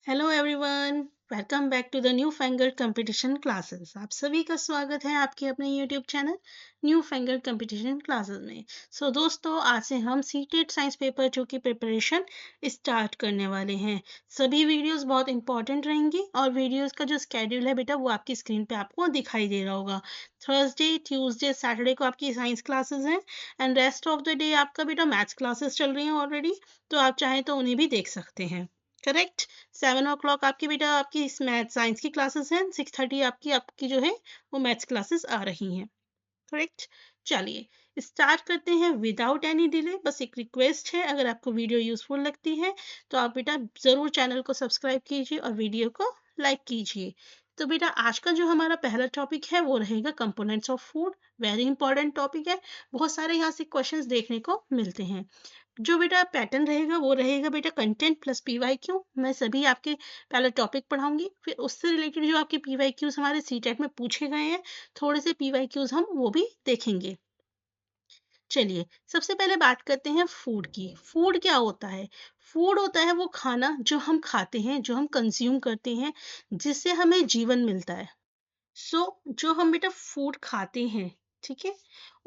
Hello everyone, welcome back to the newfangled competition classes. आप सभी का स्वागत है आपके अपने YouTube channel newfangled competition classes में। दोस्तों, आज से हम सीटेट साइंस पेपर 2 की प्रिपरेशन स्टार्ट करने वाले हैं। सभी वीडियोस बहुत इंपॉर्टेंट रहेंगी और वीडियोस का जो स्केड्यूल है बेटा वो आपकी स्क्रीन पे आपको दिखाई दे रहा होगा। थर्सडे, ट्यूसडे, सैटरडे को आपकी साइंस क्लासेस हैं and rest of the day आपका बेटा मैथ्स क्लासेस चल रही हैं ऑलरेडी, तो आप चाहें तो उन्हें भी देख सकते हैं। करेक्ट। 7 o'clock आपकी बेटा आपकी इस मैथ साइंस की क्लासेस हैं, 6:30 आपकी आपकी जो है वो मैथ्स क्लासेस आ रही हैं। करेक्ट। चलिए स्टार्ट करते हैं विदाउट एनी डिले। बस एक रिक्वेस्ट है, अगर आपको वीडियो यूजफुल लगती है तो आप बेटा ज़रूर चैनल को सब्सक्राइब कीजिए और वीडियो को लाइक कीजिए। तो बेटा आज का जो हमारा पहला टॉपिक है वो रहेगा components of food. Very important topic है, बहुत सारे यहाँ से क्वेश्चंस देखने को मिलते हैं। जो बेटा पैटर्न रहेगा वो रहेगा बेटा कंटेंट प्लस पीवाईक्यू। मैं सभी आपके पहले टॉपिक पढ़ाऊंगी, फिर उससे रिलेटेड जो आपके पीवाईक्यूज हमारे सीटेट में पूछे गए हैं, थोड़े से पीवाईक्यूज हम वो भी देखेंगे। चलिए सबसे पहले बात करते हैं फूड की। फूड क्या होता है? फूड होता है वो खाना जो हम खाते हैं, जो हम कंज्यूम करते हैं, जिससे हमें जीवन मिलता है। जो हम बेटा फूड खाते हैं, ठीक है,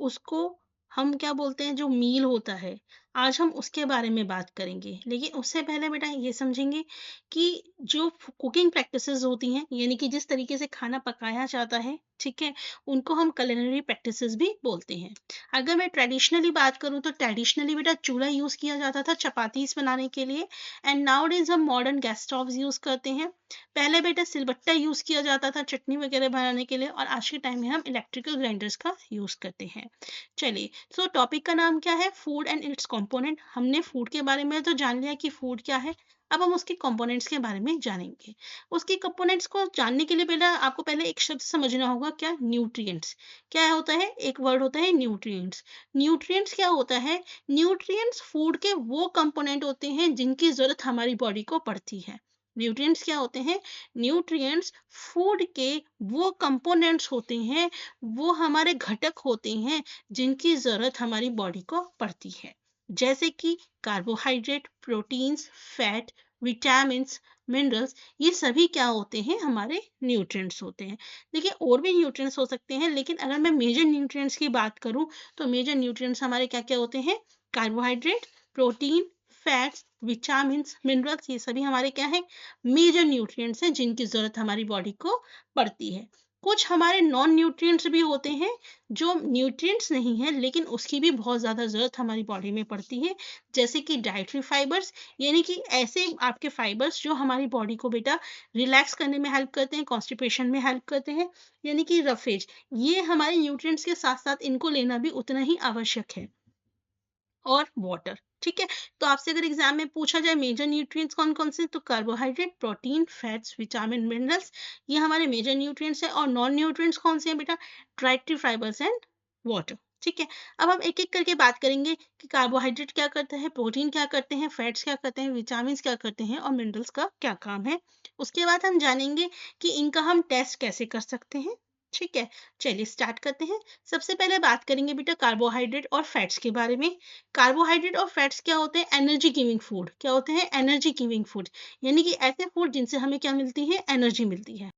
उसको हम क्या बोलते हैं? जो मील होता है, आज हम उसके बारे में बात करेंगे। लेकिन उससे पहले बेटा ये समझेंगे कि जो कुकिंग प्रैक्टिसेस होती हैं, यानी कि जिस तरीके से खाना पकाया जाता है, ठीक है, उनको हम culinary प्रैक्टिसेस भी बोलते हैं। अगर मैं ट्रेडिशनली बात करूँ तो ट्रेडिशनली बेटा चूल्हा यूज़ किया जाता था चपातीस बनाने के लिए, एंड नाउ डेज हम मॉडर्न गैस स्टोव्स यूज़ करते हैं। पहले बेटा सिलबट्टा यूज़ किया जाता था चटनी वगैरह बनाने के लिए, और आज के टाइम में हम इलेक्ट्रिकल ग्राइंडर्स का यूज़ करते हैं। चलिए, टॉपिक का नाम क्या है? Food and it's component. हमने फूड के बारे में तो जान लिया कि फूड क्या है, अब हम उसके कंपोनेंट्स के बारे में जानेंगे। उसके कंपोनेंट्स को जानने के लिए बेटा आपको पहले एक शब्द समझना होगा, क्या? न्यूट्रिएंट्स। क्या होता है? एक वर्ड होता है न्यूट्रिएंट्स। न्यूट्रिएंट्स क्या होता है? न्यूट्रिएंट्स फूड के वो कंपोनेंट होते हैं जिनकी ज़रूरत हमारी बॉडी को पड़ती है। न्यूट्रिएंट्स क्या होते हैं? न्यूट्रिएंट्स फूड के वो कंपोनेंट्स होते हैं, वो हमारे घटक होते हैं जिनकी ज़रूरत हमारी बॉडी को पड़ती है। जैसे कि carbohydrate, proteins, fat, vitamins, minerals, ये सभी क्या होते हैं? हमारे न्यूट्रिएंट्स होते हैं। देखिए और भी न्यूट्रिएंट्स हो सकते हैं, लेकिन अगर मैं मेजर न्यूट्रिएंट्स की बात करूं तो मेजर न्यूट्रिएंट्स हमारे क्या क्या होते हैं? Carbohydrate, protein, fats, vitamins, minerals, ये सभी हमारे क्या हैं? मेजर न्यूट्रिएंट्स हैं जिनकी ज़रूरत हमारी बॉडी को पड़ती है। कुछ हमारे नॉन न्यूट्रिएंट्स भी होते हैं जो न्यूट्रिएंट्स नहीं है, लेकिन उसकी भी बहुत ज़्यादा ज़रूरत हमारी बॉडी में पड़ती है। जैसे कि डाइटरी फाइबर्स, यानी कि ऐसे आपके फाइबर्स जो हमारी बॉडी को बेटा रिलैक्स करने में हेल्प करते हैं, कॉन्स्टिपेशन में हेल्प करते हैं, यानी कि रफेज। ये हमारे न्यूट्रिएंट्स के साथ साथ इनको लेना भी उतना ही आवश्यक है। और वाटर, ठीक है। तो आपसे अगर एग्जाम में पूछा जाए मेजर न्यूट्रिएंट्स कौन कौन से, तो carbohydrate, protein, fats, vitamin, minerals, ये हमारे मेजर न्यूट्रिएंट्स हैं। और नॉन न्यूट्रिएंट्स कौन से हैं बेटा? डाइटरी फाइबर्स एंड वाटर, ठीक है। अब हम एक एक करके बात करेंगे कि कार्बोहाइड्रेट क्या करता है, प्रोटीन क्या करते हैं, फैट्स क्या करते हैं, विटामिन क्या करते हैं, और मिनरल्स का क्या काम है। उसके बाद हम जानेंगे कि इनका हम टेस्ट कैसे कर सकते हैं, ठीक है। चलिए स्टार्ट करते हैं। सबसे पहले बात करेंगे बेटा कार्बोहाइड्रेट और फैट्स के बारे में। कार्बोहाइड्रेट और फैट्स क्या होते हैं? Energy giving food. क्या होते हैं? एनर्जी गिविंग फूड, यानी कि ऐसे फूड जिनसे हमें क्या मिलती है? एनर्जी मिलती है।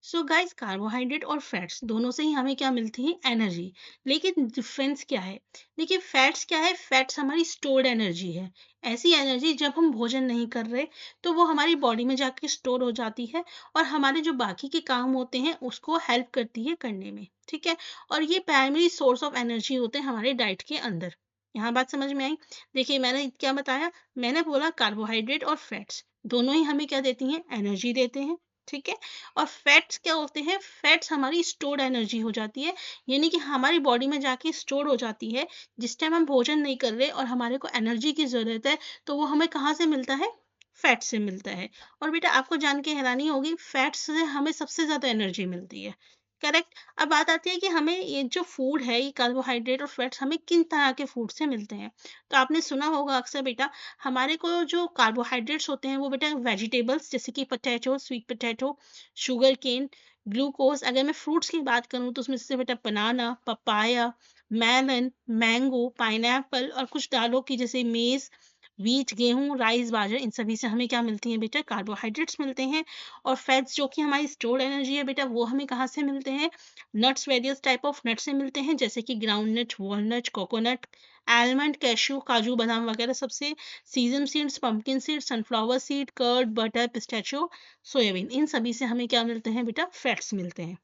सो गाइस, कार्बोहाइड्रेट और फैट्स दोनों से ही हमें क्या मिलती है? एनर्जी। लेकिन डिफरेंस क्या है? देखिए फैट्स क्या है? फैट्स हमारी स्टोर्ड एनर्जी है। ऐसी एनर्जी जब हम भोजन नहीं कर रहे तो वो हमारी बॉडी में जाके स्टोर हो जाती है, और हमारे जो बाकी के काम होते हैं उसको हेल्प करती है करने में, ठीक है। और ये प्राइमरी सोर्स ऑफ एनर्जी होते हैं हमारे डाइट के अंदर। यहाँ बात समझ में आई? देखिए मैंने क्या बताया? मैंने बोला कार्बोहाइड्रेट और फैट्स दोनों ही हमें क्या देती हैं? एनर्जी देते हैं, ठीक है। और फैट्स क्या होते हैं? फैट्स हमारी स्टोर्ड एनर्जी हो जाती है, यानी कि हमारी बॉडी में जाके स्टोर हो जाती है। जिस टाइम हम भोजन नहीं कर रहे और हमारे को एनर्जी की ज़रूरत है, तो वो हमें कहाँ से मिलता है? फैट से मिलता है। और बेटा आपको जान के हैरानी होगी, फैट्स से हमें सबसे ज़्यादा एनर्जी मिलती है। करेक्ट। अब बात आती है कि हमें ये जो फूड है, ये कार्बोहाइड्रेट और फैट्स हमें किन तरह के फूड से मिलते हैं। तो आपने सुना होगा अक्सर बेटा, हमारे को जो कार्बोहाइड्रेट्स होते हैं वो बेटा वेजिटेबल्स जैसे कि potato, sweet potato, sugar cane, glucose. अगर मैं फ्रूट्स की बात करूँ तो उसमें से बेटा बनाना, पपाया, मेलन, मैंगो, पाइनएप्पल, और कुछ दालों की जैसे मेज, व्हीट, गेहूं, राइस, बाजरा, इन सभी से हमें क्या मिलती है बेटा? कार्बोहाइड्रेट्स मिलते हैं। और फैट्स जो कि हमारी स्टोर्ड एनर्जी है बेटा, वो हमें कहाँ से मिलते हैं? Nuts, various type of nuts से मिलते हैं, जैसे कि groundnut, walnut, coconut, almond, cashew, काजू, बादाम वगैरह सबसे, sesame seeds, pumpkin seed, sunflower seed, curd, butter, pistachio, soybean, इन सभी से हमें क्या मिलते हैं बेटा? फैट्स मिलते हैं।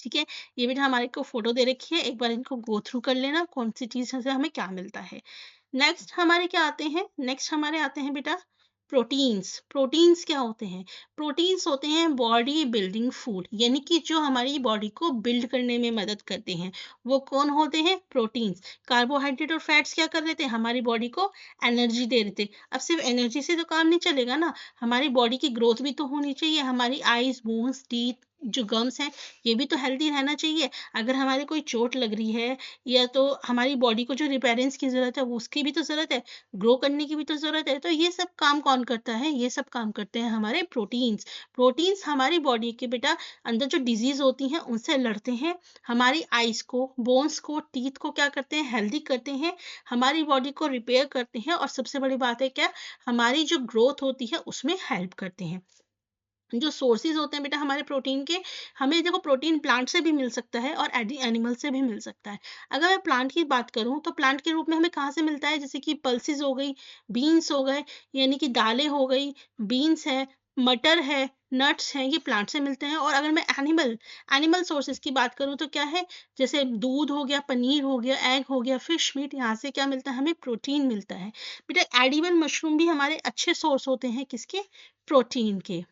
ठीक है, ये बेटा हमारे को फोटो दे रखी है, एक बार इनको गो थ्रू कर लेना, कौन सी चीज से हमें क्या मिलता है। नेक्स्ट हमारे क्या आते हैं? नेक्स्ट हमारे आते हैं बेटा प्रोटीन्स। प्रोटीन्स क्या होते हैं? प्रोटीन्स होते हैं बॉडी बिल्डिंग फूड, यानी कि जो हमारी बॉडी को बिल्ड करने में मदद करते हैं, वो कौन होते हैं? प्रोटीन्स। कार्बोहाइड्रेट और फैट्स क्या कर रहे थे? हमारी बॉडी को एनर्जी दे रहे थे। अब सिर्फ एनर्जी से तो काम नहीं चलेगा ना, हमारी बॉडी की ग्रोथ भी तो होनी चाहिए, हमारी आईज, बोन्स, टीथ, जो गम्स हैं, ये भी तो हेल्दी रहना चाहिए। अगर हमारे कोई चोट लग रही है, या तो हमारी बॉडी को जो रिपेयरेंस की ज़रूरत है, वो उसकी भी तो ज़रूरत है, ग्रो करने की भी तो ज़रूरत है। तो ये सब काम कौन करता है? ये सब काम करते हैं हमारे प्रोटीन्स। प्रोटीन्स हमारी बॉडी के बेटा अंदर जो डिजीज़ होती हैं, उनसे लड़ते हैं, हमारी आइज़ को, बोन्स को, टीथ को क्या करते हैं? हेल्दी करते हैं, हमारी बॉडी को रिपेयर करते हैं, और सबसे बड़ी बात है क्या? हमारी जो ग्रोथ होती है, उसमें हेल्प करते हैं। जो सोर्सेज होते हैं बेटा हमारे प्रोटीन के, हमें देखो प्रोटीन प्लांट से भी मिल सकता है और एनिमल से भी मिल सकता है। अगर मैं प्लांट की बात करूं तो प्लांट के रूप में हमें कहाँ से मिलता है? जैसे कि पल्सेस हो गई, बीन्स हो गए, यानी कि दालें हो गई, बीन्स है, मटर है, नट्स हैं, ये प्लांट से मिलते हैं। और अगर मैं एनिमल एनिमल सोर्सेज की बात करूं तो क्या है? जैसे दूध हो गया, पनीर हो गया, एग हो गया, फिश मीट, यहाँ से क्या मिलता है? हमें प्रोटीन मिलता है। बेटा एडिबल मशरूम भी हमारे अच्छे सोर्स होते हैं, किसके? प्रोटीन के।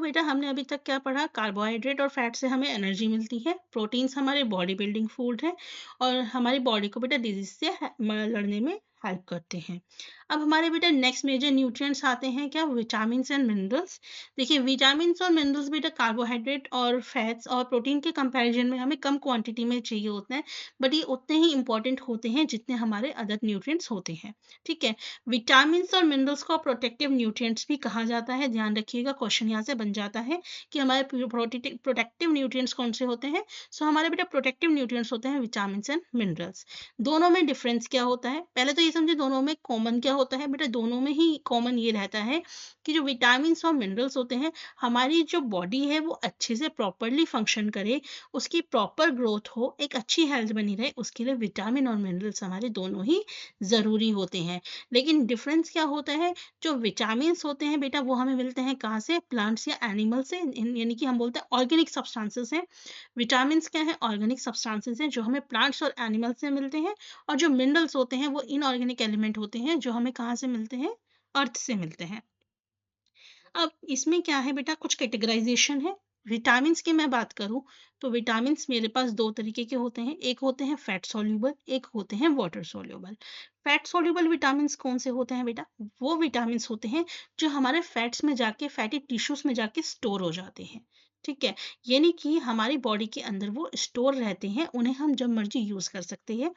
बेटा हमने अभी तक क्या पढ़ा? कार्बोहाइड्रेट और फैट से हमें एनर्जी मिलती है, प्रोटीन्स हमारे बॉडी बिल्डिंग फूड है, और हमारी बॉडी को बेटा डिजीज से लड़ने में हेल्प करते हैं। अब हमारे बेटा नेक्स्ट मेजर न्यूट्रिएंट्स आते हैं क्या? Vitamin and minerals. देखिए विटामिन और मिनरल्स बेटा कार्बोहाइड्रेट और फैट्स और प्रोटीन के कंपैरिजन में हमें कम क्वांटिटी में चाहिए होते हैं, बट ये उतने ही इंपॉर्टेंट होते हैं जितने हमारे अदर न्यूट्रिएंट्स होते हैं। ठीक है, विटामिन्स और मिनरल्स को प्रोटेक्टिव न्यूट्रिएंट्स भी कहा जाता है। ध्यान रखिएगा, क्वेश्चन यहाँ से बन जाता है कि हमारे प्रोटेक्टिव न्यूट्रिएंट्स कौन से होते हैं। हमारे बेटा प्रोटेक्टिव न्यूट्रिएंट्स होते हैं विटामिन्स एंड मिनरल्स। दोनों में डिफरेंस क्या होता है? पहले तो ये समझे दोनों में कॉमन क्या होता है। बेटा दोनों में ही कॉमन ये रहता है कि जो विटामिन्स और मिनरल्स होते हैं, हमारी जो बॉडी है वो अच्छे से प्रॉपरली फंक्शन करे, उसकी प्रॉपर ग्रोथ हो, एक अच्छी हेल्थ बनी रहे, उसके लिए विटामिन और मिनरल्स हमारे दोनों ही ज़रूरी होते हैं। लेकिन डिफरेंस क्या होता है? जो विटामिन्स होते हैं बेटा वो हमें मिलते हैं कहाँ से? प्लांट्स या एनिमल से, यानी कि हम बोलते हैं ऑर्गेनिक सब्सटेंसेस हैं। विटामिन्स क्या है? ऑर्गेनिक सब्सटेंसेस हैं जो हमें प्लांट्स और एनिमल से मिलते हैं। और जो मिनरल्स होते हैं वो इनऑर्गेनिक एलिमेंट होते हैं जो हमें कहाँ से मिलते हैं? अर्थ से मिलते हैं। अब इसमें क्या है बेटा? कुछ कैटेगराइजेशन है। विटामिन्स की मैं बात करूं तो विटामिन्स मेरे पास दो तरीके के होते हैं, एक होते हैं फैट सॉल्यूबल, एक होते हैं water soluble. Fat soluble vitamins कौन से होते हैं बेटा? वो विटामिन्स होते हैं जो हमारे फैट्स में जाके, फैटी टिश्यूज में जाके स्टोर हो जाते हैं। ठीक है, यानी कि हमारी बॉडी के अंदर वो स्टोर रहते हैं, उन्हें हम जब मर्जी यूज कर सकते हैं।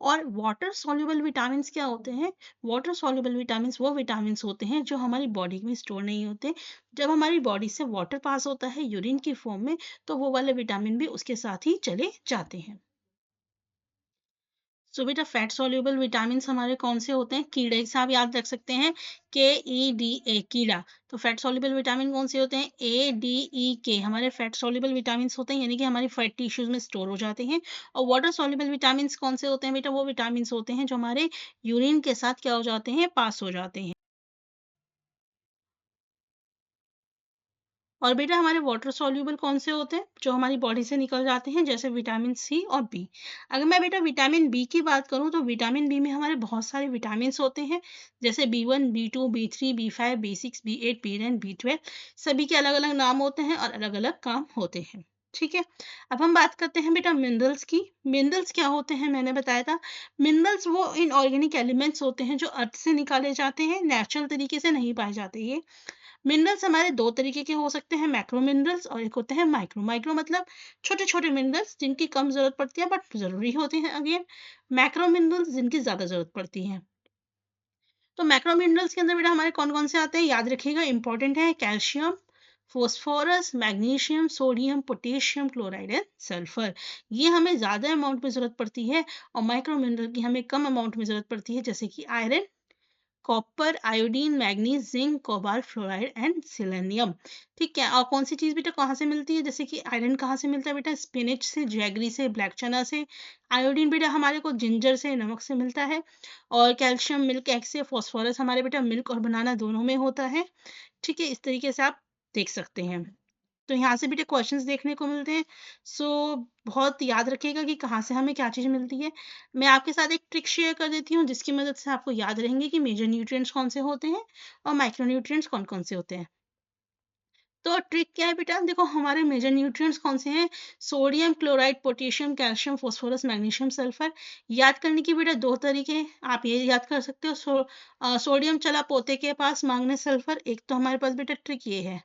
और वाटर सॉल्यूबल विटामिन्स क्या होते हैं? वाटर सॉल्युबल विटामिन्स वो विटामिन्स होते हैं जो हमारी बॉडी में स्टोर नहीं होते। जब हमारी बॉडी से वाटर पास होता है यूरिन की फॉर्म में, तो वो वाले विटामिन भी उसके साथ ही चले जाते हैं। बेटा फैट सॉल्युबल विटामिन्स हमारे कौन से होते हैं? कीड़े से आप याद रख सकते हैं, KEDA, कीड़ा। तो फैट सॉल्युबल विटामिन कौन से होते हैं? ADEK हमारे फैट सॉल्युबल विटामिन्स होते हैं, यानी कि हमारी फैट टिश्यूज में स्टोर हो जाते हैं। और वाटर सॉल्युबल विटामिन्स कौन से होते हैं बेटा? वो विटामिन्स होते हैं जो हमारे यूरिन के साथ क्या हो जाते हैं? पास हो जाते हैं। और बेटा हमारे वाटर सॉल्यूबल कौन से होते हैं? जो हमारी बॉडी से निकल जाते हैं, जैसे विटामिन सी और बी। अगर मैं बेटा विटामिन बी की बात करूं तो विटामिन बी में हमारे बहुत सारे विटामिन होते हैं, जैसे B1, B2, B3, B5, B6, B8, B9, B12। सभी के अलग अलग नाम होते हैं और अलग अलग काम होते हैं। ठीक है, अब हम बात करते हैं बेटा मिनरल्स की। मिनरल्स क्या होते हैं? मैंने बताया था, मिनरल्स वो इनऑर्गेनिक एलिमेंट्स होते हैं जो अर्थ से निकाले जाते हैं, नेचुरल तरीके से नहीं पाए जाते। ये मिनरल्स हमारे दो तरीके के हो सकते हैं, मैक्रो मिनरल्स और एक होते हैं माइक्रो। माइक्रो मतलब छोटे छोटे मिनरल्स जिनकी कम जरूरत पड़ती है बट जरूरी होते हैं। अगेन मैक्रो मिनरल्स जिनकी ज्यादा जरूरत पड़ती है। तो मैक्रो मिनरल्स के अंदर बेटा हमारे कौन कौन से आते हैं? याद रखिएगा, इंपॉर्टेंट है। Calcium, phosphorus, magnesium, sodium, potassium chloride and sulphur. ये हमें ज़्यादा अमाउंट में ज़रूरत पड़ती है और माइक्रो मिनरल की हमें कम अमाउंट में ज़रूरत पड़ती है, जैसे कि iron, copper, iodine, manganese, zinc, cobalt, fluoride and selenium. ठीक है, और कौन सी चीज़ बेटा कहाँ से मिलती है? जैसे कि आयरन कहाँ से मिलता है बेटा? स्पिनच से, जैगरी से, ब्लैक चना से। आयोडीन बेटा हमारे को जिंजर से, नमक से मिलता है। और कैल्शियम मिल्क एग से। फॉस्फोरस हमारे बेटा मिल्क और बनाना दोनों में होता है। ठीक है, इस तरीके से आप देख सकते हैं। तो यहाँ से बेटा क्वेश्चंस देखने को मिलते हैं। सो बहुत याद रखिएगा कि कहाँ से हमें क्या चीज़ मिलती है। मैं आपके साथ एक ट्रिक शेयर कर देती हूँ जिसकी मदद से आपको याद रहेंगे कि मेजर न्यूट्रिएंट्स कौन से होते हैं और माइक्रो न्यूट्रिएंट्स कौन कौन से होते हैं। तो ट्रिक क्या है बेटा? देखो हमारे मेजर न्यूट्रिएंट्स कौन से हैं? Sodium chloride, potassium, calcium, phosphorus, magnesium, sulphur. याद करने की बेटा दो तरीके हैं। आप ये याद कर सकते हो, सोडियम चला पोते के पास मांगने सल्फर। एक तो हमारे पास बेटा ट्रिक ये है,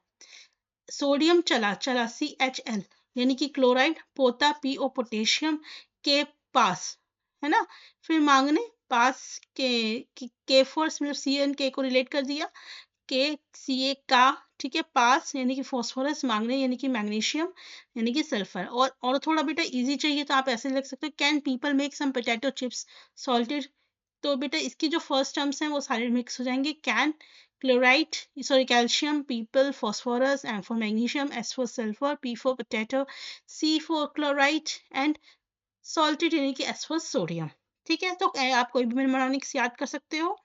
सोडियम चला चला CHL यानी कि क्लोराइड, पोता PO पोटेशियम के पास, है ना। फिर मांगने पास के फोर्स मतलब CN को रिलेट कर दिया, के CA का, ठीक है, पास यानी कि फॉस्फोरस, मांगने यानी कि मैग्नीशियम यानी कि सल्फर। और थोड़ा बेटा इजी चाहिए तो आप ऐसे लिख सकते हो, can people make some potato chips salted. तो बेटा इसकी जो फर्स्ट टर्म्स हैं वो सारे मिक्स हो जाएंगे। Can chloride, sorry calcium, people, phosphorus, M for magnesium, S for sulphur, P for potato, C for chloride and salted यानी कि एस फॉर सोडियम। ठीक है, तो आप कोई भी मेमोनिक्स याद कर सकते हो।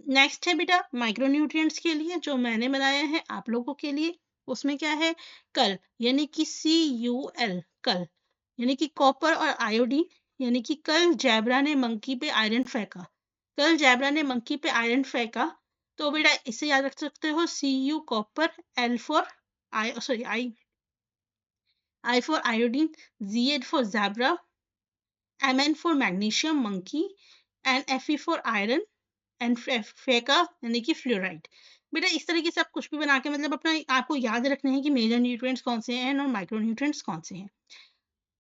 नेक्स्ट है बेटा माइक्रोन्यूट्रिएंट्स के लिए जो मैंने बनाया है आप लोगों के लिए। उसमें क्या है? कल यानी कि CUL, कल यानी कि कॉपर और आयोडीन। यानी कि कल जैबरा ने मंकी पे आयरन फेंका, कल जैबरा ने मंकी पे आयरन फेंका। तो बेटा इसे याद रख सकते हो, Cu copper, L for I for iodine, Z for zebra, Mn for magnesium monkey and Fe for iron and फेका यानी कि फ्लोराइड। बेटा इस तरीके से आप कुछ भी बना के मतलब अपना आपको याद रखना है कि मेजर न्यूट्रिएंट्स कौन से हैं और माइक्रो न्यूट्रिएंट्स कौन से हैं।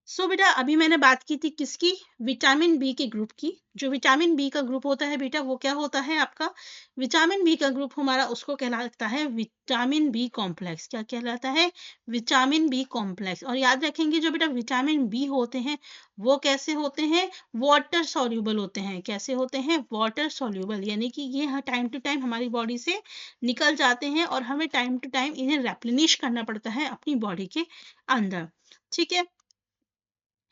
सो बेटा अभी मैंने बात की थी किसकी? विटामिन बी के ग्रुप की। जो विटामिन बी का ग्रुप होता है बेटा वो क्या होता है आपका? विटामिन बी का ग्रुप हमारा उसको कहलाता है विटामिन बी कॉम्प्लेक्स। क्या कहलाता है? Vitamin B complex. और याद रखेंगे जो बेटा विटामिन बी होते हैं वो कैसे होते हैं? वाटर सॉल्यूबल होते हैं। कैसे होते हैं? वाटर सॉल्यूबल, यानी कि ये टाइम टू टाइम हमारी बॉडी से निकल जाते हैं और हमें टाइम टू टाइम इन्हें रेप्लेनिश करना पड़ता है अपनी बॉडी के अंदर। ठीक है,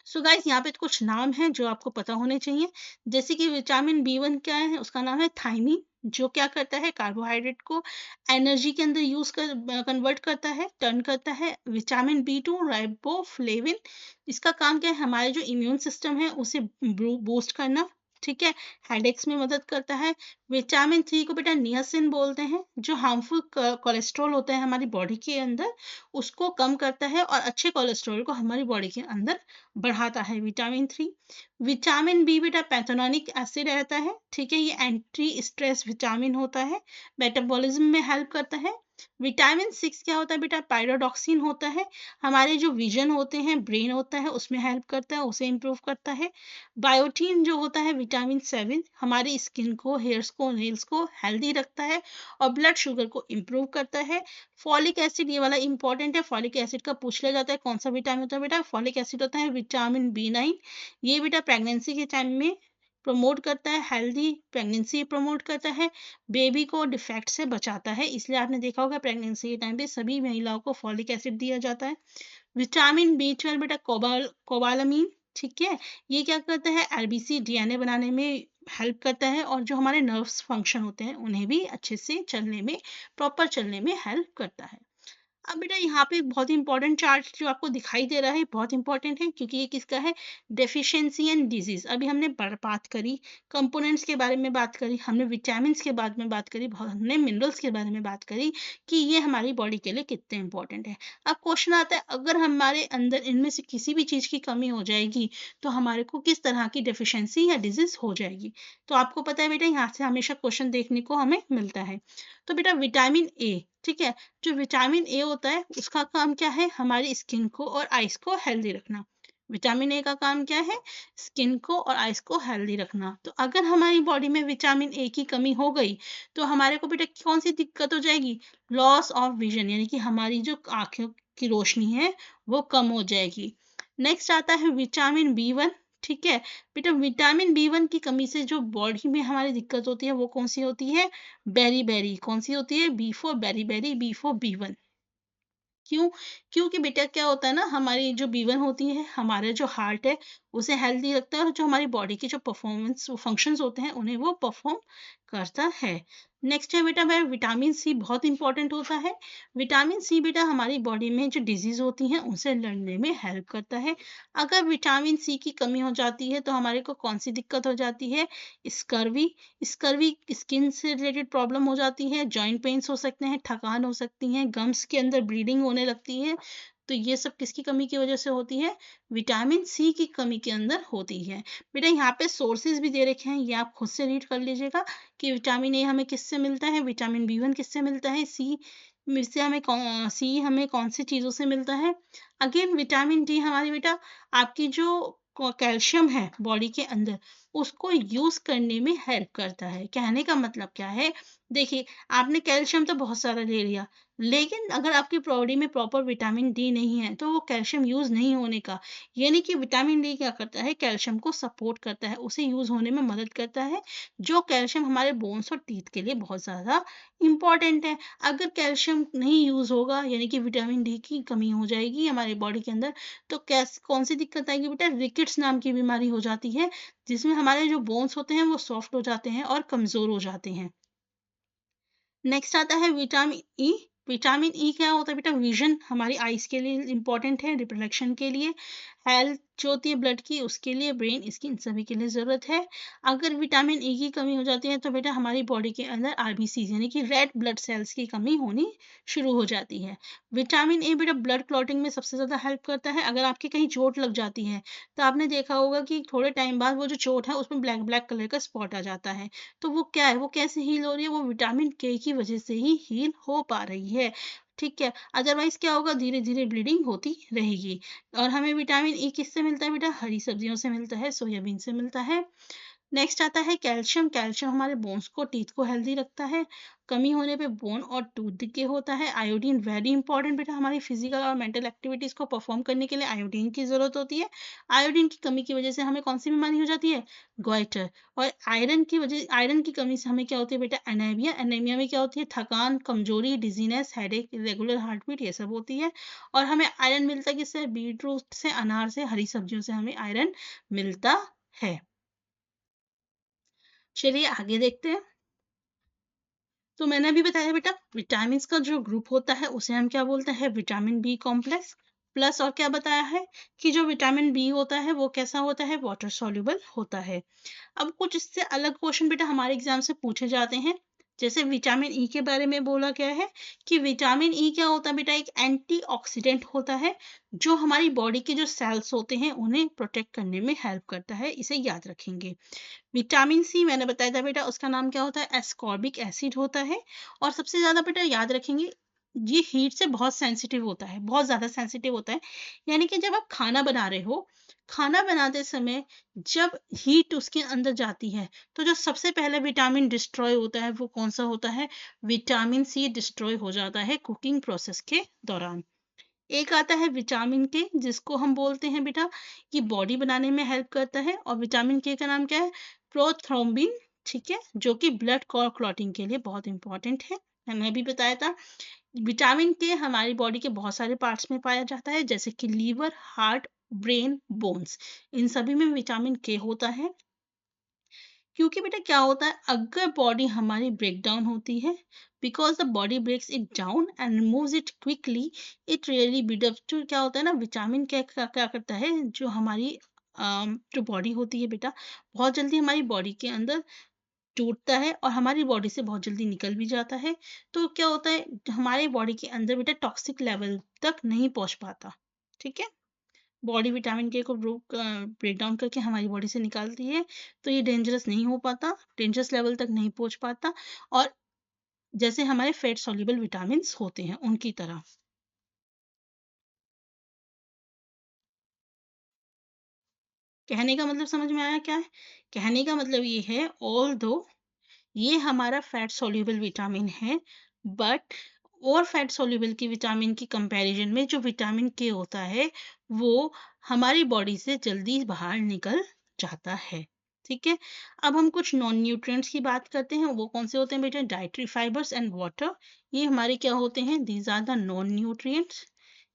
सो गाइस यहाँ पे कुछ नाम हैं जो आपको पता होने चाहिए। जैसे कि विटामिन B1 क्या है? उसका नाम है थायमीन, जो क्या करता है? कार्बोहाइड्रेट को एनर्जी के अंदर कन्वर्ट करता है, टर्न करता है। विटामिन B2 राइबोफ्लेविन, इसका काम क्या है? हमारे जो इम्यून सिस्टम है उसे बूस्ट करना। ठीक है, हेडेक्स में मदद करता है। विटामिन 3 को बेटा नियासिन बोलते हैं, जो हार्मफुल कोलेस्ट्रॉल होता है हमारी बॉडी के अंदर उसको कम करता है और अच्छे कोलेस्ट्रॉल को हमारी बॉडी के अंदर बढ़ाता है। विटामिन 3। विटामिन बी बेटा पैथोनॉनिक एसिड रहता है। ठीक है, ये एंटी स्ट्रेस विटामिन होता है, मेटाबॉलिज्म में हेल्प करता है। विटामिन 6 क्या होता है बेटा? पायरोडॉक्सिन होता है, हमारे जो विजन होते हैं, ब्रेन होता है, उसमें हेल्प करता है, उसे इम्प्रूव करता है। बायोटीन जो होता है विटामिन 7 हमारी स्किन को, हेयर्स को, नेल्स को हेल्दी रखता है और ब्लड शुगर को इम्प्रूव करता है। फॉलिक एसिड, ये वाला इंपॉर्टेंट है, फॉलिक एसिड का पूछ लिया जाता है कौन सा विटामिन होता है बेटा? फॉलिक एसिड होता है विटामिन B9। ये बेटा प्रेगनेंसी के टाइम में प्रमोट करता है, हेल्दी प्रेगनेंसी प्रमोट करता है, बेबी को डिफेक्ट से बचाता है। इसलिए आपने देखा होगा प्रेगनेंसी के टाइम पे सभी महिलाओं को फॉलिक एसिड दिया जाता है। विटामिन B12 बेटा कोबालामीन। ठीक है, ये क्या करता है? RBC DNA बनाने में हेल्प करता है और जो हमारे नर्व्स फंक्शन होते हैं उन्हें भी अच्छे से चलने में, प्रॉपर चलने में हेल्प करता है। अब बेटा यहाँ पे बहुत ही इंपॉर्टेंट चार्ट जो आपको दिखाई दे रहा है बहुत इंपॉर्टेंट है, क्योंकि ये किसका है? Deficiency and disease. अभी हमने बात करी, कंपोनेंट्स के बारे में बात करी, हमने विटामिन के बारे में बात करी, हमने मिनरल्स के बारे में बात करी कि ये हमारी बॉडी के लिए कितने इंपॉर्टेंट है। अब क्वेश्चन आता है, अगर हमारे अंदर इनमें से किसी भी चीज की कमी हो जाएगी तो हमारे को किस तरह की डेफिशिएंसी या डिजीज हो जाएगी? तो आपको पता है बेटा यहाँ से हमेशा क्वेश्चन देखने को हमें मिलता है। तो बेटा विटामिन ए, ठीक है, जो विटामिन ए होता है उसका काम क्या है? हमारी स्किन को और आइस को हेल्दी रखना। विटामिन ए का काम क्या है? स्किन को और आइज को हेल्दी रखना। तो अगर हमारी बॉडी में विटामिन ए की कमी हो गई तो हमारे को बेटा कौन सी दिक्कत हो जाएगी? लॉस ऑफ विजन, यानी कि हमारी जो आंखों की रोशनी है वो कम हो जाएगी। नेक्स्ट आता है विटामिन बी वन। ठीक है बेटा, विटामिन बी वन की कमी से जो बॉडी में हमारी दिक्कत होती है वो कौन सी होती है? Beriberi. कौन सी होती है? B for beriberi, B for B one. क्यों? क्योंकि बेटा क्या होता है ना, हमारी जो बी1 होती है, हमारा जो हार्ट है, उसे हेल्दी रखता है और जो हमारी बॉडी के जो परफॉर्मेंस फंक्शंस होते हैं, उन्हें वो परफॉर्म करता है। नेक्स्ट है बेटा विटामिन सी बहुत इंपॉर्टेंट होता है। विटामिन सी बेटा हमारी बॉडी में जो डिजीज होती हैं उनसे लड़ने में हेल्प करता है। अगर विटामिन सी की कमी हो जाती है तो हमारे को कौन सी दिक्कत हो जाती है? स्कर्वी। स्कर्वी स्किन से रिलेटेड प्रॉब्लम हो जाती है, जॉइंट पेन्स हो सकते हैं, थकान हो सकती है, गम्स के अंदर ब्लीडिंग होने लगती है। तो ये सब किसकी कमी की वजह से होती है? विटामिन सी की कमी के अंदर होती है। बेटा यहाँ पे सोर्सेज भी दे रखे हैं, ये आप खुद से रीड कर लीजिएगा कि विटामिन ए हमें किससे मिलता है, विटामिन बी वन किससे मिलता है, सी हमें कौन सी चीज़ों से मिलता है। अगेन विटामिन डी हमारी बेटा आपकी जो कैल्शियम है बॉडी के अंदर, उसको यूज करने में हेल्प करता है। कहने का मतलब क्या है? देखिए, आपने कैल्शियम तो बहुत सारा ले लिया, लेकिन अगर आपकी बॉडी में प्रॉपर विटामिन डी नहीं है तो वो कैल्शियम यूज नहीं होने का, यानी कि विटामिन डी क्या करता है? कैल्शियम को सपोर्ट करता है, उसे यूज होने में मदद करता है, जो कैल्शियम हमारे बोन्स और टीथ के लिए बहुत ज्यादा इंपॉर्टेंट है। अगर कैल्शियम नहीं यूज होगा, यानी कि विटामिन डी की कमी हो जाएगी हमारी बॉडी के अंदर, तो कैस कौन सी दिक्कत आएगी बेटा? रिकेट्स नाम की बीमारी हो जाती है, जिसमें हमारे जो बोन्स होते हैं वो सॉफ्ट हो जाते हैं और कमजोर हो जाते हैं। नेक्स्ट आता है विटामिन ई। विटामिन ई क्या होता है बेटा? विजन, हमारी आईज के लिए इंपॉर्टेंट है, रिप्रोडक्शन के लिए, हेल्थ जो होती है ब्लड की उसके लिए, ब्रेन, स्किन सभी के लिए ज़रूरत है। अगर विटामिन ई की कमी हो जाती है तो बेटा हमारी बॉडी के अंदर आरबीसी यानी कि रेड ब्लड सेल्स की कमी होनी शुरू हो जाती है। विटामिन ए बेटा ब्लड क्लॉटिंग में सबसे ज़्यादा हेल्प करता है। अगर आपके कहीं चोट लग जाती है तो आपने देखा होगा कि थोड़े टाइम बाद वो जो चोट है उसमें ब्लैक ब्लैक कलर का स्पॉट आ जाता है। तो वो क्या है? वो कैसे हील हो रही है? वो विटामिन के की वजह से ही हील हो पा रही है। ठीक है, अदरवाइज क्या होगा? धीरे धीरे ब्लीडिंग होती रहेगी। और हमें विटामिन ई किससे मिलता है बेटा? हरी सब्जियों से मिलता है, सोयाबीन से मिलता है। नेक्स्ट आता है कैल्शियम। कैल्शियम हमारे बोन्स को, टीथ को हेल्दी रखता है। कमी होने पे बोन और टूथ डिके होता है। आयोडीन वेरी इंपॉर्टेंट बेटा, हमारी फिजिकल और मेंटल एक्टिविटीज को परफॉर्म करने के लिए आयोडीन की जरूरत होती है। आयोडीन की कमी की वजह से हमें कौन सी बीमारी हो जाती है? ग्वाइटर। और आयरन की कमी से हमें क्या होती है बेटा? एनीमिया। एनीमिया में क्या होती है? थकान, कमजोरी, डिजीनेस, हेडेक, इरेगुलर हार्टबीट, ये सब होती है। और हमें आयरन मिलता है किससे? बीट रूट से, अनार से, हरी सब्जियों से हमें आयरन मिलता है। चलिए आगे देखते हैं। तो मैंने अभी बताया बेटा विटामिन का जो ग्रुप होता है उसे हम क्या बोलते हैं? Vitamin B complex. प्लस और क्या बताया है कि जो विटामिन बी होता है वो कैसा होता है? वाटर सॉल्युबल होता है। अब कुछ इससे अलग क्वेश्चन बेटा हमारे एग्जाम से पूछे जाते हैं। जैसे विटामिन ई के बारे में बोला गया है कि विटामिन ई क्या होता है बेटा? एक एंटीऑक्सीडेंट होता है, जो हमारी बॉडी के जो सेल्स होते हैं उन्हें प्रोटेक्ट करने में हेल्प करता है। इसे याद रखेंगे। विटामिन सी मैंने बताया था बेटा, उसका नाम क्या होता है? एस्कॉर्बिक एसिड होता है। और सबसे ज्यादा बेटा याद रखेंगे, ये हीट से बहुत सेंसिटिव होता है, बहुत ज्यादा सेंसिटिव होता है। यानी कि जब आप खाना बना रहे हो, खाना बनाते समय जब हीट उसके अंदर जाती है तो जो सबसे पहले विटामिन डिस्ट्रॉय होता है वो कौन सा होता है? विटामिन सी डिस्ट्रॉय हो जाता है कुकिंग प्रोसेस के दौरान। एक आता है विटामिन के, जिसको हम बोलते हैं बेटा कि बॉडी बनाने में हेल्प करता है। और विटामिन के का नाम क्या है? प्रोथ्रोम्बिन। ठीक है, जो कि ब्लड क्लॉटिंग के लिए बहुत इंपॉर्टेंट है। मैंने अभी बताया था। विटामिन के हमारी बॉडी के बहुत सारे पार्ट्स में पाया जाता है, जैसे कि लीवर, हार्ट, ब्रेन, बोन्स, इन सभी में विटामिन के होता है। क्योंकि बेटा क्या होता है, अगर बॉडी हमारी ब्रेक डाउन होती है, because the body breaks it down and removes it quickly, it really buildup to, क्या होता है ना, विटामिन क्या करता है, जो हमारी जो बॉडी होती है बेटा, बहुत जल्दी हमारी बॉडी के अंदर टूटता है और हमारी बॉडी से बहुत जल्दी निकल भी जाता है। तो क्या होता है, हमारे बॉडी के अंदर बेटा टॉक्सिक लेवल तक नहीं पहुंच पाता। ठीक है, बॉडी विटामिन के को ब्रेक डाउन करके हमारी बॉडी से निकालती है, तो ये डेंजरस नहीं हो पाता, डेंजरस लेवल तक नहीं पहुंच पाता। और जैसे हमारे फैट सॉल्युबल विटामिन होते हैं उनकी तरह। कहने का मतलब समझ में आया क्या है? कहने का मतलब ये है, ऑल्दो ये हमारा फैट सॉल्युबल विटामिन है, बट और फैट सॉल्युबल की विटामिन की कंपैरिजन में जो विटामिन के होता है वो हमारी बॉडी से जल्दी बाहर निकल जाता है। ठीक है, अब हम कुछ नॉन न्यूट्रिएंट्स की बात करते हैं। वो कौन से होते हैं बेटा? Dietary fibres and water. ये हमारे क्या होते हैं? These are the non nutrients.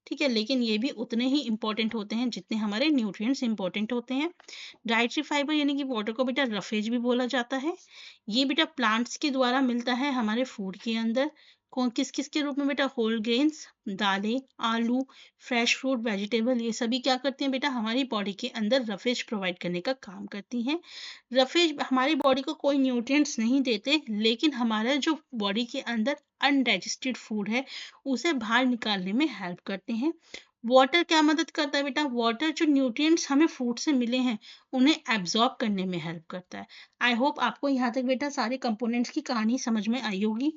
ठीक है, लेकिन ये भी उतने ही इंपॉर्टेंट होते हैं जितने हमारे न्यूट्रिएंट्स इंपॉर्टेंट होते हैं। डाइटरी फाइबर यानी कि वाटर को बेटा रफेज भी बोला जाता है। ये बेटा प्लांट्स के द्वारा मिलता है हमारे फूड के अंदर। कौन किस किस के रूप में बेटा? होल ग्रेन्स, दालें, आलू, फ्रेश फ्रूट, वेजिटेबल, ये सभी क्या करती हैं बेटा? हमारी बॉडी के अंदर रफेज प्रोवाइड करने का काम करती हैं। रफेज हमारी बॉडी को कोई न्यूट्रिएंट्स नहीं देते, लेकिन हमारा जो बॉडी के अंदर अनडाइजेस्टेड फूड है उसे बाहर निकालने में हेल्प करते हैं। वाटर क्या मदद करता है बेटा? वाटर जो न्यूट्रिएंट्स हमें फूड से मिले हैं उन्हें एब्जॉर्ब करने में हेल्प करता है। आई होप आपको यहाँ तक बेटा सारे कंपोनेंट्स की कहानी समझ में आई होगी।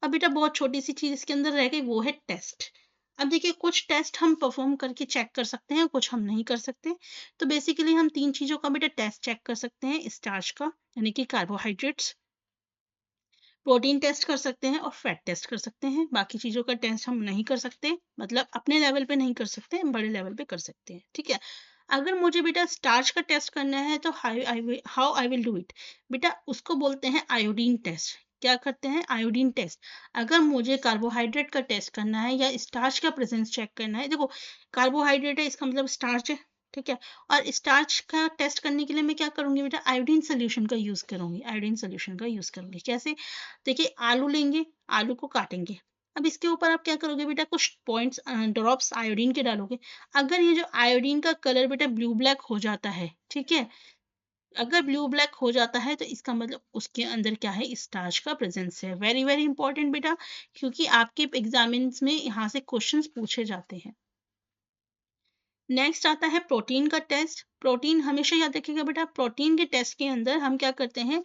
अब बेटा बहुत छोटी सी चीज इसके अंदर रह गई, वो है टेस्ट। अब देखिए, कुछ टेस्ट हम परफॉर्म करके चेक कर सकते हैं, कुछ हम नहीं कर सकते। तो बेसिकली हम 3 चीजों का बेटा टेस्ट चेक कर सकते हैं। स्टार्च का यानी कि कार्बोहाइड्रेट्स, प्रोटीन टेस्ट कर सकते हैं और फैट टेस्ट कर सकते हैं। बाकी चीज़ों का टेस्ट हम नहीं कर सकते, मतलब अपने लेवल पे नहीं कर सकते, हम बड़े लेवल पे कर सकते हैं। ठीक है, अगर मुझे बेटा स्टार्च का टेस्ट करना है तो how I will do it? बेटा उसको बोलते हैं आयोडीन टेस्ट। क्या करते हैं? Iodine test. अगर मुझे कार्बोहाइड्रेट का टेस्ट करना है या स्टार्च का प्रेजेंस चेक करना है, देखो कार्बोहाइड्रेट है इसका मतलब स्टार्च है। ठीक है, और स्टार्च का टेस्ट करने के लिए मैं क्या करूंगी बेटा? आयोडीन सोल्यूशन का यूज करूंगी। आयोडीन सोल्यूशन का यूज करूंगी कैसे? देखिए, आलू लेंगे, आलू को काटेंगे। अब इसके ऊपर आप क्या करोगे बेटा? कुछ पॉइंट्स ड्रॉप्स आयोडीन के डालोगे। अगर ये जो आयोडीन का कलर बेटा ब्लू ब्लैक हो जाता है, ठीक है, अगर ब्लू ब्लैक हो जाता है तो इसका मतलब उसके अंदर क्या है? स्टार्च का प्रेजेंस है। वेरी वेरी इंपॉर्टेंट बेटा, क्योंकि आपके एग्जामिन्स में यहाँ से क्वेश्चंस पूछे जाते हैं। नेक्स्ट आता है प्रोटीन का टेस्ट। प्रोटीन हमेशा याद रखिएगा बेटा, प्रोटीन के टेस्ट के अंदर हम क्या करते हैं?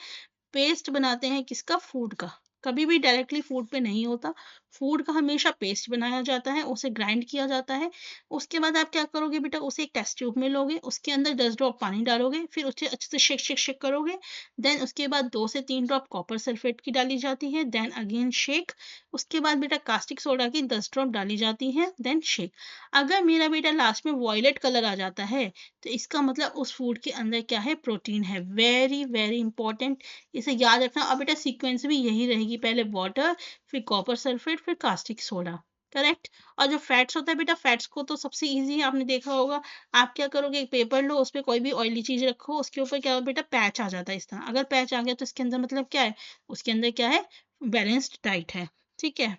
पेस्ट बनाते हैं किसका? फूड का। कभी भी डायरेक्टली फूड पे नहीं होता, फूड का हमेशा पेस्ट बनाया जाता है, उसे ग्राइंड किया जाता है। उसके बाद आप क्या करोगे बेटा? उसे एक टेस्ट ट्यूब में लोगे, उसके अंदर 10 ड्रॉप पानी डालोगे, फिर उसे अच्छे से शेक शेक शेक करोगे। देन उसके बाद 2 से 3 ड्रॉप कॉपर सल्फेट की डाली जाती है, देन अगेन शेक। उसके बाद बेटा कास्टिक सोडा की 10 ड्रॉप डाली जाती है, देन शेक। अगर मेरा बेटा लास्ट में वॉयलेट कलर आ जाता है तो इसका मतलब उस फूड के अंदर क्या है? प्रोटीन है। वेरी वेरी इंपॉर्टेंट, इसे याद रखना। और बेटा सीक्वेंस भी यही रहेगी, पहले वाटर, फिर कॉपर सल्फेट, फिर कास्टिक सोडा। करेक्ट। और जो फैट्स होता है बेटा, फैट्स को तो सबसे इजी है, आपने देखा होगा। आप क्या करोगे? एक पेपर लो, उस पर कोई भी ऑयली चीज रखो, उसके ऊपर क्या हो बेटा? पैच आ जाता है इस तरह। अगर पैच आ गया तो इसके अंदर मतलब क्या है? उसके अंदर क्या है? बैलेंस्ड डाइट है। ठीक है,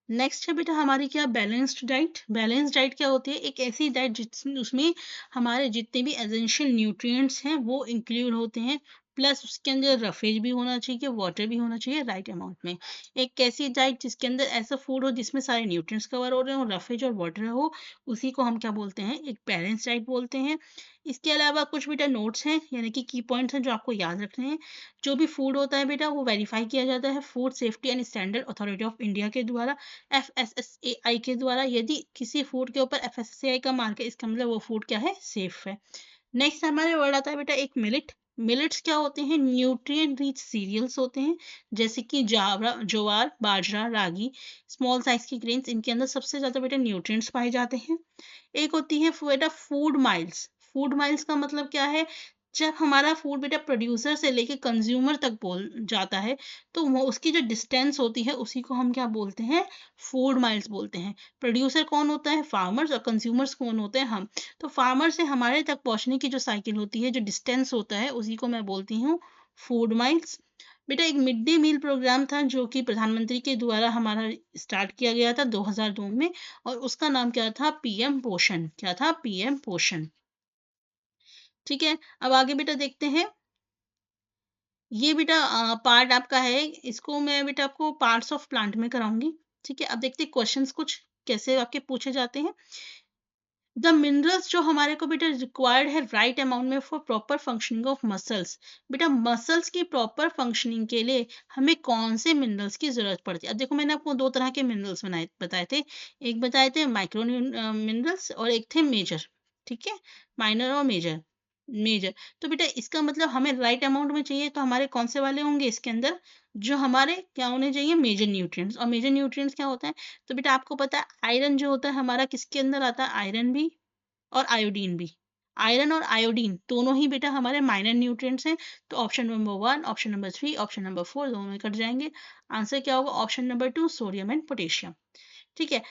नेक्स्ट है बेटा हमारी क्या? Balanced diet. बैलेंस्ड डाइट क्या होती है? एक ऐसी डाइट जिसमें हमारे जितने भी एसेंशियल न्यूट्रिएंट्स हैं वो इंक्लूड होते हैं, प्लस उसके अंदर रफेज भी होना चाहिए, वाटर भी होना चाहिए राइट अमाउंट में। एक ऐसी डाइट जिसके अंदर ऐसा फूड हो जिसमें सारे न्यूट्रिएंट्स कवर हो रहे हो, रफेज और वाटर हो, उसी को हम क्या बोलते हैं? एक बैलेंस डाइट बोलते हैं। इसके अलावा कुछ बेटा नोट्स हैं, यानी कि की पॉइंट्स हैं जो आपको याद रखने हैं। जो भी फूड होता है बेटा वो वेरीफाई किया जाता है food safety and standard authority of India के द्वारा, FSSAI के द्वारा। यदि किसी फूड के ऊपर FSSAI का मार्क है, इसका मतलब वो फूड क्या है? सेफ है। नेक्स्ट हमारे वर्ड आता है बेटा एक मिलेट। मिलेट्स क्या होते हैं? न्यूट्रिएंट रिच सीरियल्स होते हैं, जैसे कि ज्वार, बाजरा, रागी, स्मॉल साइज की ग्रेन्स। इनके अंदर सबसे ज्यादा बेटा न्यूट्रिएंट्स पाए जाते हैं। एक होती है बेटा फूड माइल्स। फूड माइल्स का मतलब क्या है? जब हमारा फूड बेटा प्रोड्यूसर से लेके कंज्यूमर तक बोल जाता है तो वो उसकी जो डिस्टेंस होती है उसी को हम क्या बोलते हैं? फूड माइल्स बोलते हैं। प्रोड्यूसर कौन होता है? फार्मर्स। और कंज्यूमर्स कौन होते हैं? हम। तो फार्मर से हमारे तक पहुंचने की जो साइकिल होती है, जो डिस्टेंस होता है, उसी को मैं बोलती हूँ फूड माइल्स। बेटा एक मिड डे मील प्रोग्राम था जो कि प्रधानमंत्री के द्वारा हमारा स्टार्ट किया गया था 2002 में, और उसका नाम क्या था? पीएम पोषण। क्या था? पीएम पोषण। ठीक है, अब आगे बेटा देखते हैं। ये बेटा पार्ट आपका है, इसको मैं बेटा आपको पार्ट्स ऑफ प्लांट में कराऊंगी। ठीक है, अब देखते हैं क्वेश्चंस कुछ कैसे आपके पूछे जाते हैं। द मिनरल्स जो हमारे को बेटा रिक्वायर्ड है राइट अमाउंट में for proper functioning of muscles. बेटा मसल्स की प्रॉपर फंक्शनिंग के लिए हमें कौन से मिनरल्स की जरूरत पड़ती है? अब देखो, मैंने आपको 2 तरह के मिनरल्स बताए थे। एक बताए थे माइक्रो मिनरल्स और एक थे मेजर। ठीक है, माइनर और मेजर। मेजर तो बेटा इसका मतलब हमें राइट अमाउंट में चाहिए, तो हमारे कौन से वाले होंगे इसके अंदर, जो हमारे क्या होने चाहिए, मेजर न्यूट्रिएंट्स। और मेजर न्यूट्रिएंट्स क्या होता है, तो बेटा आपको पता है आयरन जो होता है हमारा किसके अंदर आता है, आयरन भी और आयोडीन भी। आयरन और आयोडीन दोनों ही बेटा हमारे माइनर न्यूट्रिएंट्स हैं। तो option number 1, option number 3, option number 4 दोनों में कट जाएंगे। आंसर क्या होगा, option number 2, sodium and potassium. ठीक है।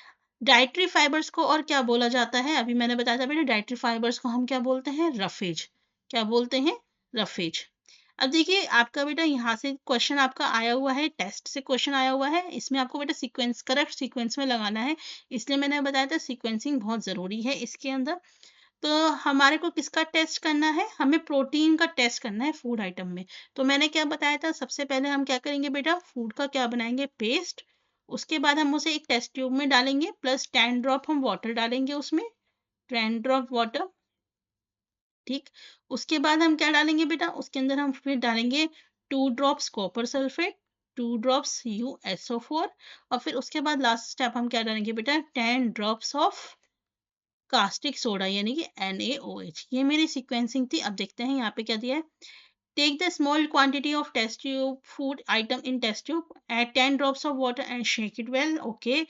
डाइटरी फाइबर्स को और क्या बोला जाता है, अभी मैंने बताया था बेटा डाइटरी फाइबर्स को हम क्या बोलते हैं, रफेज। क्या बोलते हैं, रफेज। अब देखिए आपका बेटा यहाँ से क्वेश्चन आपका आया हुआ है, टेस्ट से क्वेश्चन आया हुआ है, इसमें आपको बेटा सीक्वेंस, करेक्ट सीक्वेंस में लगाना है। इसलिए मैंने बताया था सीक्वेंसिंग बहुत ज़रूरी है इसके अंदर। तो हमारे को किसका टेस्ट करना है, हमें प्रोटीन का टेस्ट करना है फूड आइटम में। तो मैंने क्या बताया था, सबसे पहले हम क्या करेंगे बेटा, फूड का क्या बनाएंगे, पेस्ट। उसके बाद हम उसे एक टेस्ट ट्यूब में डालेंगे, प्लस 10 ड्रॉप हम वाटर डालेंगे उसमें, 10 ड्रॉप वाटर। ठीक। उसके बाद हम क्या डालेंगे बेटा, उसके अंदर हम फिर डालेंगे 2 drops copper sulphate, 2 drops USO4। और फिर उसके बाद लास्ट स्टेप हम क्या डालेंगे बेटा, 10 ड्रॉप्स ऑफ कास्टिक सोडा यानी कि NaOH। ये मेरी सीक्वेंसिंग थी। अब देखते हैं यहाँ पे क्या दिया है। Take the small quantity of test tube food item in test tube, add 10 drops of water and shake it well. Okay,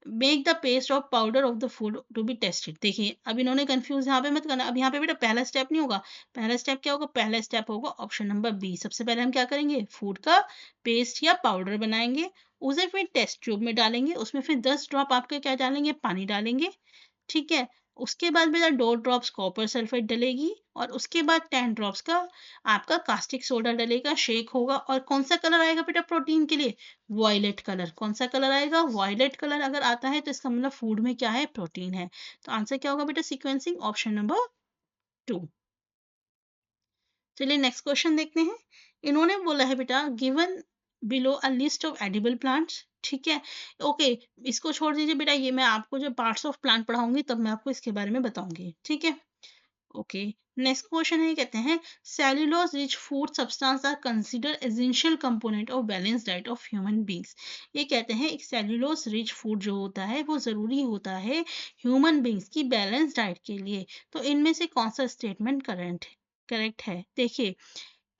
make the paste of powder of the food to be tested. देखिए अब इन्होंने confuse यहाँ पे मत करना। अब यहाँ पे बेटा पहला स्टेप नहीं होगा। पहला स्टेप क्या होगा, पहला स्टेप होगा ऑप्शन नंबर बी। सबसे पहले हम क्या करेंगे, फूड का पेस्ट या पाउडर बनाएंगे, उसे फिर टेस्ट ट्यूब में डालेंगे, उसमें फिर 10 ड्रॉप आपके क्या डालेंगे, पानी डालेंगे। ठीक है। उसके बाद बेटा 2 ड्रॉप्स कॉपर सल्फेट डलेगी, और उसके बाद 10 ड्रॉप्स का आपका कास्टिक सोडा डलेगा, शेक होगा। और कौन सा कलर आएगा बेटा प्रोटीन के लिए, वॉयलेट कलर। कौन सा कलर आएगा, वॉयलेट कलर अगर आता है तो इसका मतलब फूड में क्या है, प्रोटीन है। तो आंसर क्या होगा बेटा, सीक्वेंसिंग ऑप्शन नंबर 2। चलिए नेक्स्ट क्वेश्चन देखते हैं। इन्होंने बोला है बेटा, given below a list of edible plants. ठीक है। ओके, इसको छोड़ दीजिए बेटा, ये मैं आपको जब पार्ट्स ऑफ प्लांट पढ़ाऊंगी तब मैं आपको इसके बारे में बताऊंगी। ठीक है। ओके। नेक्स्ट क्वेश्चन है, कहते हैं cellulose rich food substance are consider essential component of balance diet of human beings. ये कहते हैं एक सेल्यूलोज रिच फूड जो होता है वो ज़रूरी होता है ह्यूमन बींग्स की बैलेंस डाइट के लिए। तो इनमें से कौन सा स्टेटमेंट करेक्ट है, देखिए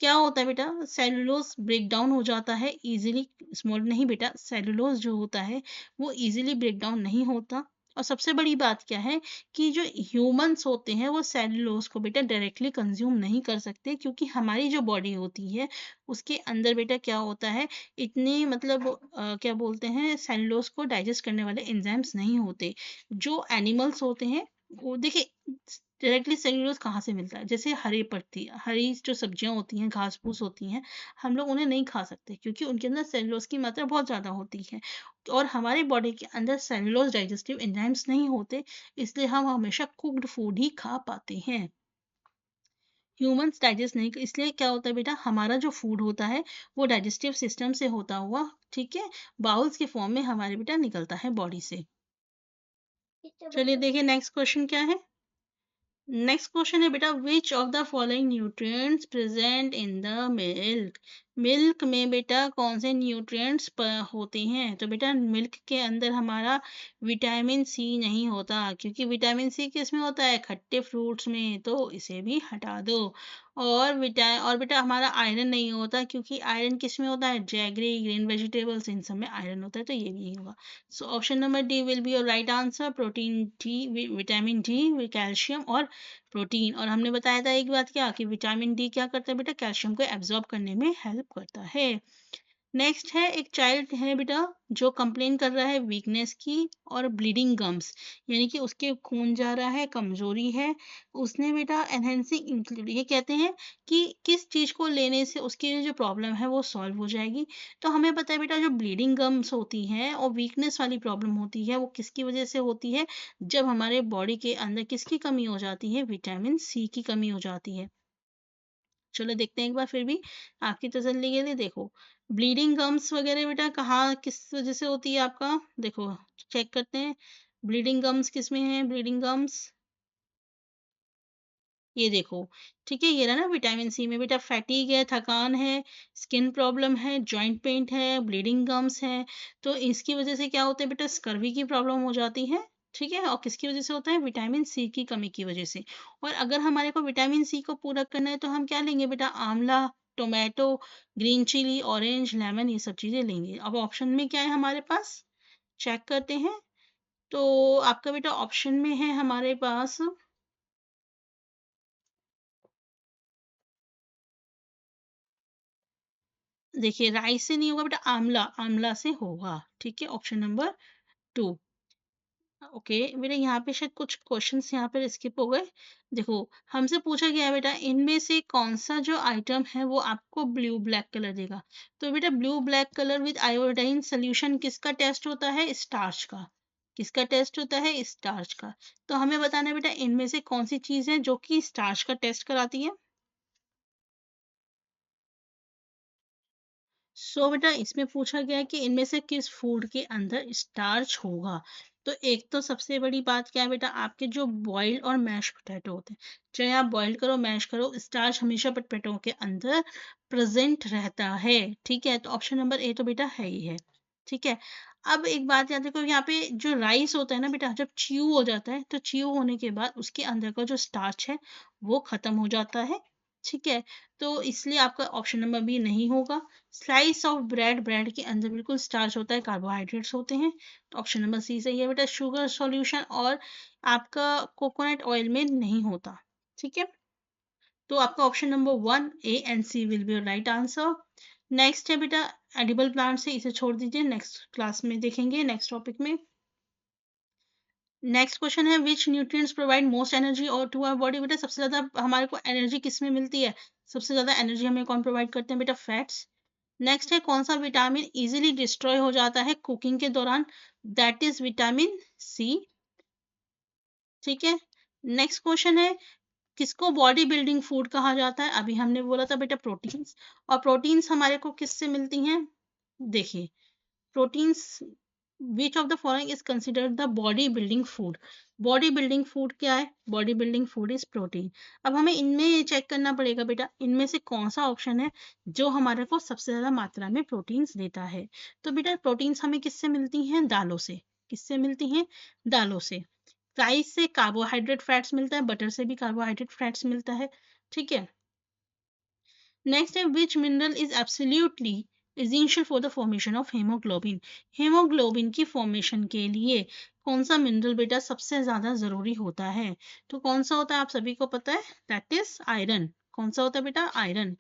क्या होता है बेटा, सेलुलोज ब्रेक डाउन हो जाता है इजीली। स्मॉल नहीं बेटा, सेलुलोज जो होता है वो इजीली ब्रेक डाउन नहीं होता। और सबसे बड़ी बात क्या है कि जो ह्यूमंस होते हैं वो सेलुलोज को बेटा डायरेक्टली कंज्यूम नहीं कर सकते, क्योंकि हमारी जो बॉडी होती है उसके अंदर बेटा क्या होता है, इतनी मतलब क्या बोलते हैं, सेलुलोज को डाइजेस्ट करने वाले एंजाइम्स नहीं होते। जो एनिमल्स होते हैं वो देखिए डायरेक्टली सेल्यूलोज कहाँ से मिलता है, जैसे हरी पत्ती, हरी जो सब्जियां होती हैं, घास फूस होती हैं, हम लोग उन्हें नहीं खा सकते क्योंकि उनके अंदर सेल्यूलोज की मात्रा बहुत ज़्यादा होती है। और हमारी बॉडी के अंदर सेल्यूलोज डाइजेस्टिव एंजाइम्स नहीं होते, इसलिए हम हमेशा कुक्ड फूड ही खा पाते हैं। ह्यूमंस डाइजेस्ट नहीं, इसलिए क्या होता है बेटा, हमारा जो फूड होता है वो डाइजेस्टिव सिस्टम से होता हुआ, ठीक है, बाउल्स के फॉर्म में हमारे बेटा निकलता है बॉडी से। चलिए देखिए नेक्स्ट क्वेश्चन क्या है। नेक्स्ट क्वेश्चन है बेटा, विच of the following nutrients present in the milk. Milk में बेटा कौन से न्यूट्रिएंट्स होते हैं, तो बेटा मिल्क के अंदर हमारा विटामिन सी नहीं होता, क्योंकि विटामिन सी किस में होता है, खट्टे फ्रूट्स में, तो इसे भी हटा दो। और बेटा हमारा आयरन नहीं होता, क्योंकि आयरन किस में होता है, जैगरी, ग्रीन वेजिटेबल्स, इन सब में आयरन होता है, तो ये भी नहीं होगा। So option number D will be your right answer, protein D, vitamin D, calcium और प्रोटीन। और हमने बताया था एक बात क्या, कि विटामिन डी क्या करता है बेटा, कैल्शियम को एब्जॉर्ब करने में हेल्प करता है। नेक्स्ट है, एक चाइल्ड है बेटा जो कंप्लेन कर रहा है वीकनेस की और ब्लीडिंग गम्स, यानी कि उसके खून जा रहा है, कमजोरी है। उसने बेटा एनहेंसिंग इंक्लूड, ये कहते हैं कि किस चीज को लेने से उसकी जो प्रॉब्लम है वो सॉल्व हो जाएगी। तो हमें पता है बेटा जो ब्लीडिंग गम्स होती हैं और वीकनेस वाली प्रॉब्लम होती है वो किसकी वजह से होती है, जब हमारे बॉडी के अंदर किसकी कमी हो जाती है, विटामिन सी की कमी हो जाती है। चलो देखते हैं एक बार फिर भी आपकी तसल्ली के लिए। देखो ब्लीडिंग गम्स वगैरह बेटा कहाँ किस वजह से होती है आपका, देखो चेक करते हैं ब्लीडिंग गम्स किस में है, ब्लीडिंग गम्स ये देखो, ठीक है, ये रहा ना विटामिन सी में बेटा, फैटीग है, थकान है, स्किन प्रॉब्लम है, जॉइंट पेन है, ब्लीडिंग गम्स है। तो इसकी वजह से क्या होता है बेटा, स्कर्वी की प्रॉब्लम हो जाती है। ठीक है, और किसकी वजह से होता है? विटामिन सी की कमी की वजह से। और अगर हमारे को विटामिन सी को पूरा करना है तो हम क्या लेंगे बेटा? Amla, tomato, green chilli, orange, lemon, ये सब चीजें लेंगे। अब ऑप्शन में क्या है हमारे पास? चेक करते हैं। तो आपका बेटा ऑप्शन में है हमारे पास, देखिए राइस से नहीं होगा बेटा, आंवला, आंवला से होगा। ठीक है, ऑप्शन नंबर 2। ओके बेटा, यहाँ पे शायद कुछ क्वेश्चंस यहाँ पर स्किप हो गए। देखो, हमसे पूछा गया है बेटा, इनमें से कौन सा जो आइटम है वो आपको ब्लू ब्लैक कलर देगा? तो बेटा blue black colour with iodine solution किसका टेस्ट होता है? स्टार्च का। किसका टेस्ट होता है? स्टार्च का। तो हमें बताना है बेटा, इनमें से कौन सी चीज है जो कि स्टार्च का टेस्ट कराती है? बेटा इसमें पूछा गया है कि इनमें से किस फूड के अंदर स्टार्च होगा। तो एक तो सबसे बड़ी बात क्या है बेटा, आपके जो बॉइल्ड और मैश पोटैटो होते हैं, चाहे आप बॉइल्ड करो मैश करो, स्टार्च हमेशा पोटैटो के अंदर प्रेजेंट रहता है। ठीक है, तो ऑप्शन नंबर ए तो बेटा है ही है। ठीक है, अब एक बात याद रखो, यहाँ पे जो राइस होता है ना बेटा, जब च्यू हो जाता है तो च्यू होने के बाद उसके अंदर का जो स्टार्च है वो खत्म हो जाता है। ठीक है, तो इसलिए आपका ऑप्शन नंबर बी नहीं होगा। स्लाइस ऑफ ब्रेड, ब्रेड के अंदर बिल्कुल स्टार्च होता है, कार्बोहाइड्रेट्स होते हैं। तो ऑप्शन नंबर सी सही है बेटा। शुगर सॉल्यूशन और आपका कोकोनट ऑयल में नहीं होता। ठीक है, तो आपका option number 1 A and C will be right answer. Next है बेटा एडिबल प्लांट से, इसे छोड़ दीजिए, नेक्स्ट क्लास में देखेंगे, नेक्स्ट टॉपिक में। नेक्स्ट क्वेश्चन है, विच न्यूट्रिएंट्स प्रोवाइड मोस्ट एनर्जी और टू आवर बॉडी? बेटा सबसे ज्यादा हमारे को एनर्जी किस में मिलती है? सबसे ज्यादा एनर्जी हमें कौन प्रोवाइड करते हैं बेटा? फैट्स। नेक्स्ट है, कौन सा विटामिन इजीली डिस्ट्रॉय हो जाता है कुकिंग के दौरान? That is vitamin C. ठीक है, नेक्स्ट क्वेश्चन है, किसको बॉडी बिल्डिंग फूड कहा जाता है? अभी हमने बोला था बेटा प्रोटीन्स, और प्रोटीन्स हमारे को किससे मिलती हैं? देखिए, proteins, which of the following is considered the body building food? Body building food क्या है? Body building food is protein. अब हमें इनमें ये चेक करना पड़ेगा बेटा, इनमें से कौन सा ऑप्शन है जो हमारे को सबसे ज्यादा मात्रा में प्रोटीन्स देता है। तो बेटा प्रोटीन्स हमें किससे मिलती हैं? दालों से। किससे मिलती हैं? दालों से। राइस से कार्बोहाइड्रेट फैट्स मिलता है, बटर से भी कार्बोहाइड्रेट फैट्स मिलता है। ठीक है, नेक्स्ट है, विच mineral is absolutely essential for the formation of haemoglobin? Haemoglobin की फॉर्मेशन के लिए कौन सा मिनरल बेटा सबसे ज्यादा जरूरी होता है? तो कौन सा होता है? आप सभी को पता है, दैट इज आयरन। कौन सा होता है बेटा? आयरन।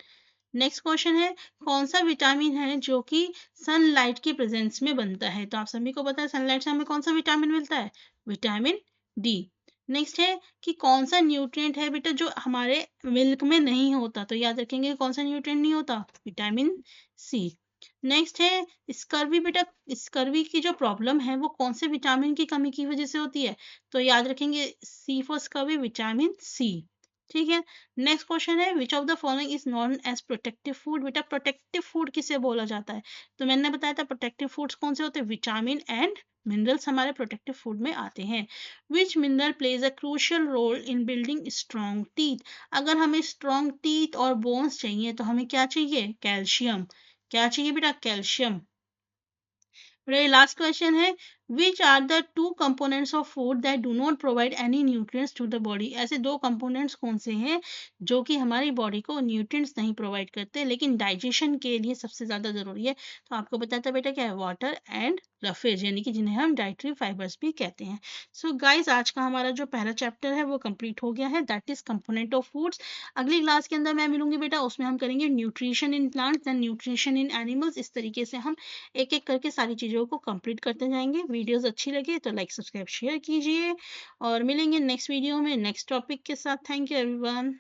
नेक्स्ट क्वेश्चन है, कौन सा विटामिन है जो कि सनलाइट की प्रेजेंस में बनता है? तो आप सभी को पता है, सनलाइट से हमें कौन सा विटामिन मिलता है? Vitamin D. नेक्स्ट है कि कौन सा न्यूट्रिएंट है बेटा जो हमारे मिल्क में नहीं होता? तो याद रखेंगे कौन सा न्यूट्रिएंट नहीं होता? Vitamin C. नेक्स्ट है स्कर्वी। बेटा स्कर्वी की जो प्रॉब्लम है वो कौन से विटामिन की कमी की वजह से होती है? तो याद रखेंगे C for scurvy, vitamin C. ठीक है, नेक्स्ट क्वेश्चन है, which of the following is known as protective food? बेटा प्रोटेक्टिव फूड किसे बोला जाता है? तो मैंने बताया था प्रोटेक्टिव फूड्स कौन से होते हैं? विटामिन एंड मिनरल्स हमारे प्रोटेक्टिव फूड में आते हैं। Which mineral plays a crucial role in building strong teeth? अगर हमें स्ट्रॉन्ग टीथ और बोन्स चाहिए तो हमें क्या चाहिए? कैल्शियम। क्या चाहिए बेटा? कैल्शियम। लास्ट क्वेश्चन है, which are the two components of food that do not provide any nutrients to the body? ऐसे दो कंपोनेंट्स कौन से हैं जो कि हमारी बॉडी को न्यूट्रिएंट्स नहीं प्रोवाइड करते लेकिन डाइजेशन के लिए सबसे ज्यादा जरूरी है? तो आपको बताता बेटा क्या है? वाटर एंड रफेज, यानी कि जिन्हें हम डाइटरी फाइबर्स भी कहते हैं। सो गाइस, आज का हमारा जो पहला चैप्टर है वो कंप्लीट हो गया है, that is component of foods. अगली क्लास के अंदर मैं मिलूंगी बेटा, उसमें हम करेंगे nutrition in plants and nutrition in animals. इस तरीके से हम एक एक करके सारी चीज़ों को कंप्लीट करते जाएंगे। वीडियोस अच्छी लगे तो लाइक सब्सक्राइब शेयर कीजिए, और मिलेंगे नेक्स्ट वीडियो में नेक्स्ट टॉपिक के साथ। Thank you everyone.